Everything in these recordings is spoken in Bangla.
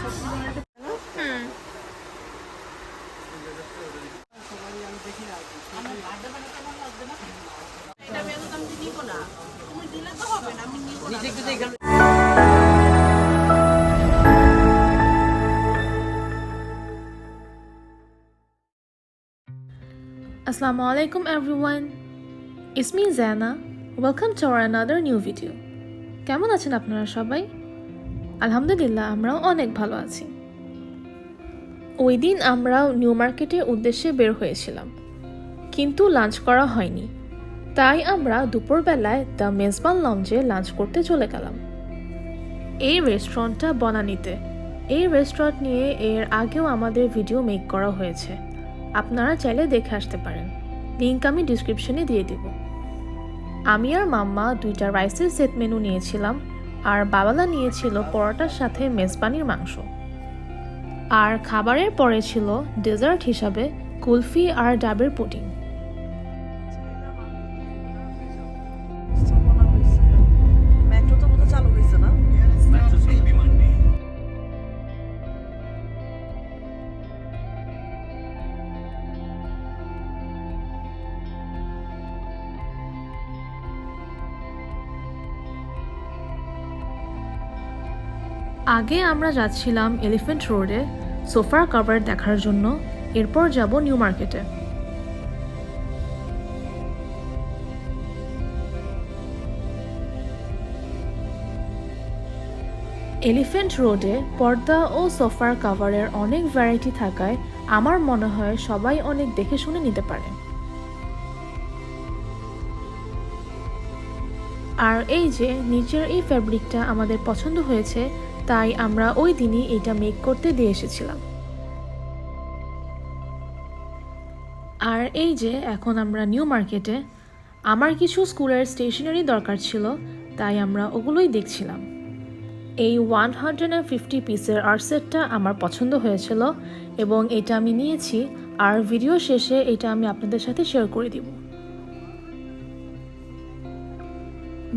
Hmm. Assalamu alaikum everyone. It's me Zana. Welcome to our another new video. কেমন আছেন আপনারা সবাই? আলহামদুলিল্লাহ আমরাও অনেক ভালো আছি। ওই দিন আমরা নিউ মার্কেটের উদ্দেশ্যে বের হয়েছিলাম, কিন্তু লাঞ্চ করা হয়নি। তাই আমরা দুপুরবেলায় দ্য মেজবান লঞ্চে লাঞ্চ করতে চলে গেলাম। এই রেস্টুরেন্টটা বনানীতে। এই রেস্টুরেন্ট নিয়ে এর আগেও আমাদের ভিডিও মেক করা হয়েছে, আপনারা চাইলে দেখে আসতে পারেন। লিঙ্ক আমি ডিসক্রিপশনে দিয়ে দেব। আমি আর মাম্মা 2টা রাইসের সেট মেনু নিয়েছিলাম, আর বাবালা নিয়েছিল পরোটার সাথে মেজবানির মাংস। আর খাবারের পরে ছিল ডেজার্ট হিসাবে কুলফি আর ডাবের পুডিং। আগে আমরা যাচ্ছিলাম এলিফ্যান্ট রোডে সোফার কভার দেখার জন্য, এরপর যাব নিউ মার্কেটে। এলিফ্যান্ট রোডে পর্দা ও সোফার কভারের অনেক ভ্যারাইটি থাকায় আমার মনে হয় সবাই অনেক দেখে শুনে নিতে পারে। আর এই যে নিচের এই ফ্যাব্রিকটা আমাদের পছন্দ হয়েছে, তাই আমরা ওই দিনই এটা মেক করতে দিয়ে এসেছিলাম। আর এই যে এখন আমরা নিউ মার্কেটে। আমার কিছু স্কুলের স্টেশনারি দরকার ছিল, তাই আমরা ওগুলোই দেখছিলাম। এই 150 পিসের আর্ট সেটটা আমার পছন্দ হয়েছিল এবং এটা আমি নিয়েছি, আর ভিডিও শেষে এটা আমি আপনাদের সাথে শেয়ার করে দিব।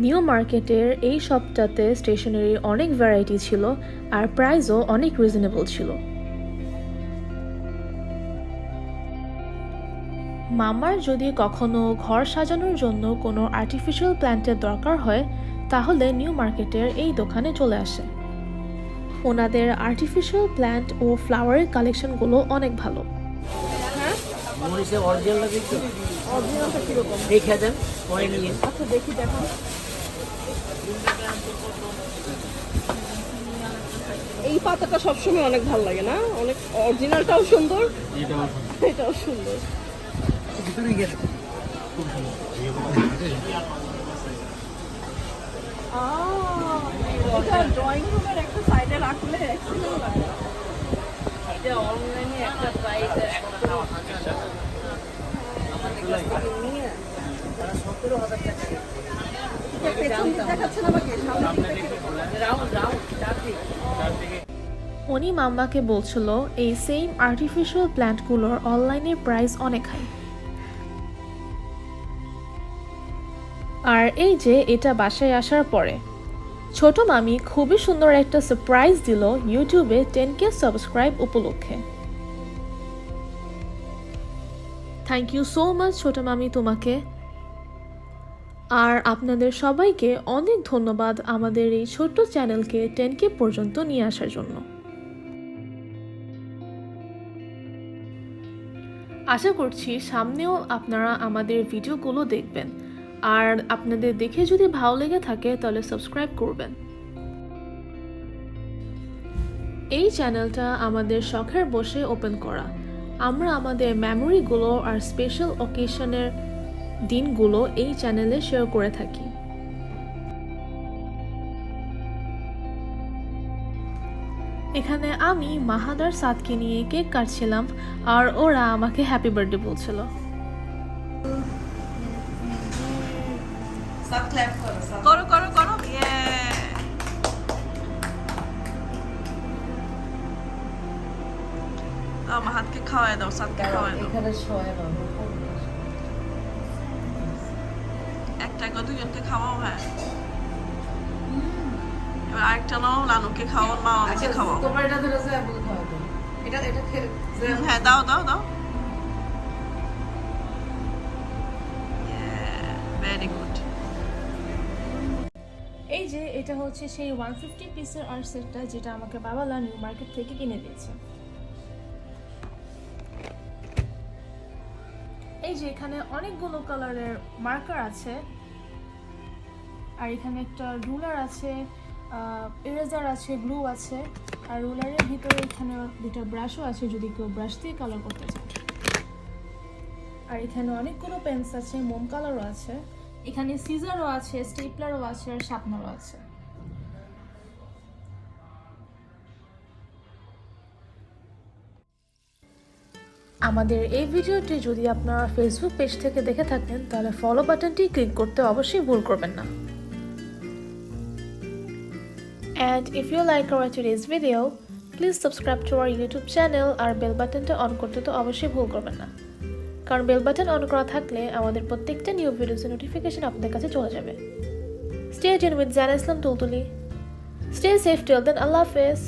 নিউ মার্কেটের এই শপটাতে স্টেশনারির অনেক ভ্যারাইটি ছিল, আর প্রাইসও অনেক রিজনেবল ছিল। মামার যদি কখনো ঘর সাজানোর জন্য কোনো আর্টিফিশিয়াল প্ল্যান্টের দরকার হয়, তাহলে নিউ মার্কেটের এই দোকানে চলে আসে। ওনাদের আর্টিফিশিয়াল প্ল্যান্ট ও ফ্লাওয়ারের কালেকশনগুলো অনেক ভালো। এই পাতাটা সবসময় অনেক ভালো লাগে না? অনেক অরিজিনালটাও সুন্দর, এটাও সুন্দর। ড্রয়িং রুমের একটা সাইডে রাখলে এক্সিলেন্ট লাগে। এটা অনলাইনে একটা প্রাইস 17,000 আমাদের কাছ থেকে নিয়ে 17,000 টাকা দেখাচ্ছে না আমাকে উনি মাম্মাকে বলছিল এই সেম আর্টিফিশিয়াল প্ল্যান্টগুলোর অনলাইনে প্রাইস অনেক হাই। আর এই যে এটা বাসায় আসার পরে ছোট মামি খুবই সুন্দর একটা সারপ্রাইজ দিল ইউটিউবে 10K সাবস্ক্রাইব উপলক্ষে। থ্যাংক ইউ সো মাচ ছোট মামি তোমাকে, আর আপনাদের সবাইকে অনেক ধন্যবাদ আমাদের এই ছোট্ট চ্যানেলকে 10K পর্যন্ত নিয়ে আসার জন্য। আশা করছি সামনেও আপনারা আমাদের ভিডিওগুলো দেখবেন, আর আপনাদের দেখে যদি ভালো লেগে থাকে তাহলে সাবস্ক্রাইব করবেন। এই চ্যানেলটা আমাদের শখের বসে ওপেন করা। আমরা আমাদের মেমোরিগুলো আর স্পেশাল অকেশনের দিনগুলো এই চ্যানেলে শেয়ার করে থাকি। এখানে আমি মাহাদার সাদকে নিয়ে কেক কাটছিলাম, আর ওরা আমাকে হ্যাপি বার্থডে বলছিল। করো করো করো, আমার হাতকে খাওয়াই দাও, সাদকে খাওয়াই দাও। একটা দুজনকে খাওয়াও। হ্যাঁ এবার আরেকটা নাও, লানুকে খাওয়াও, মা আমাকে খাওয়াও। তোমার এটা ধরে আছে আপনি খাওয়া দাও। এটা হ্যাঁ দাও দাও দাও। Very good. এই যে এটা হচ্ছে সেই 150 পিসের আর্ট সেটটা যেটা আমাকে বাবালা নিউ মার্কেট থেকে কিনে দিয়েছে। এই যে এখানে অনেকগুলো কালারের মার্কার আছে, আর এখানে একটা রুলার আছে, ইরেজার আছে, গ্লু আছে, আর রুলারের ভিতরে এখানে দুটো ব্রাশও আছে যদি কেউ ব্রাশ দিয়ে কালার করতে চায়। আর এখানে অনেকগুলো পেন্স আছে, মোম কালারও আছে, এখানে সিজারও আছে, স্টেপলারও আছে, আর শার্পনারও আছে। আমাদের এই ভিডিওটি যদি আপনারা ফেসবুক পেজ থেকে দেখে থাকেন তাহলে ফলো বাটনটি ক্লিক করতে অবশ্যই ভুল করবেন না। And if you like our today's video, please subscribe to our YouTube channel আর বেল বাটনটা অন করতে তো অবশ্যই ভুল করবেন না, কারণ বেল বাটন অন করা থাকলে আমাদের প্রত্যেকটা নিউ ভিডিওসের নোটিফিকেশন আপনাদের কাছে চলে যাবে। Stay tuned with Zana Islam Tultuli. Stay safe till then. Allah Hafiz.